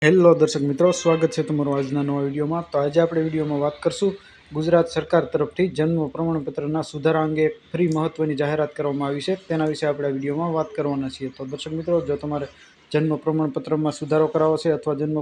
Hello દર્શક મિત્રો, સ્વાગત છે તમારું આજના નવા વિડીયોમાં। તો આજે આપણે વિડીયોમાં વાત કરશું ગુજરાત સરકાર તરફથી જન્મ પ્રમાણપત્રના સુધારા અંગે એક ફરી મહત્વની જાહેરાત કરવામાં આવી છે, તેના વિશે આપણે વિડીયોમાં વાત કરવાના છીએ। તો દર્શક મિત્રો, જો તમારે જન્મ પ્રમાણપત્રમાં સુધારો કરાવવો છે અથવા જન્મ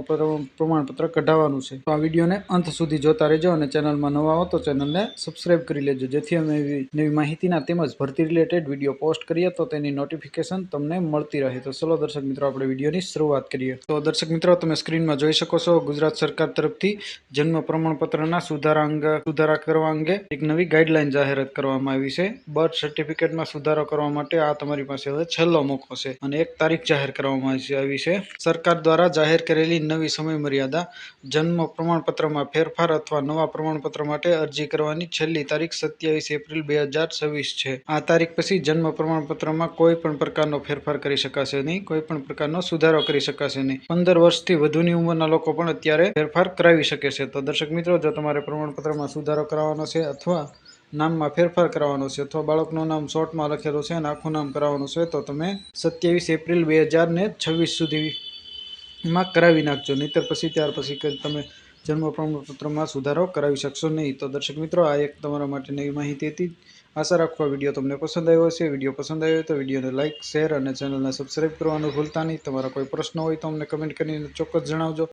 પ્રમાણપત્ર કઢાવવાનું છે તો આ વિડીયોને અંત સુધી જોતા રહેજો અને ચેનલમાં નવા હો તો ચેનલને સબસ્ક્રાઇબ કરી લેજો, જેથી અમે નવી માહિતીના તેમજ ભરતી રિલેટેડ વિડીયો પોસ્ટ કરીએ તો તેની નોટિફિકેશન તમને મળતી રહે। તો ચલો દર્શક મિત્રો, આપણે વિડીયોની શરૂઆત કરીએ। તો દર્શક મિત્રો, તમે સ્ક્રીનમાં જોઈ શકો છો, ગુજરાત સરકાર તરફથી જન્મ પ્રમાણપત્રના સુધારા કરવા અંગે એક નવી ગાઈડલાઈન જાહેરાત કરવામાં આવી છે। બર્થ સર્ટિફિકેટમાં સુધારો કરવા માટે આ તમારી પાસે હવે છેલ્લો મોકો છે અને એક તારીખ જાહેર કરવામાં આવી છે। સરકાર દ્વારા જાહેર કરેલી નવી સમય મર્યાદા જન્મ પ્રમાણપત્રમાં ફેરફાર અથવા નવા પ્રમાણપત્ર માટે અરજી કરવાની છેલ્લી તારીખ 27 એપ્રિલ 2026 છે। આ તારીખ પછી જન્મ પ્રમાણપત્રમાં કોઈ પણ પ્રકારનો ફેરફાર કરી શકાશે નહીં, કોઈ પણ પ્રકારનો સુધારો કરી શકાશે નહીં। 15 વર્ષથી વધુની ઉંમરના લોકો પણ અત્યારે ફેરફાર કરાવી શકે છે। તો દર્શક મિત્રો, જો તમારે પ્રમાણપત્રમાં સુધારો કરાવવાનો છે અથવા નામમાં ફેરફાર કરવાનો છે અથવા બાળકનું નામ શોર્ટમાં લખેલું છે અને આખું નામ કરાવવાનું છે તો તમે 27 એપ્રિલ 2026 સુધીમાં કરાવી નાખજો, નહીતર પછી ત્યાર પછી તમે જન્મ પ્રમાણપત્રમાં સુધારો કરાવી શકશો નહીં। તો દર્શક મિત્રો, આ એક તમારા માટે નવી માહિતી હતી। આશા રાખું આ વિડીયો તમને પસંદ આવ્યો હશે। વિડીયો પસંદ આવ્યો તો વિડીયોને લાઇક, શેર અને ચેનલને સબસ્ક્રાઇબ કરવાનું ભૂલતા નહીં। તમારા કોઈ પ્રશ્ન હોય તો અમને કમેન્ટ કરીને ચોક્કસ જણાવજો।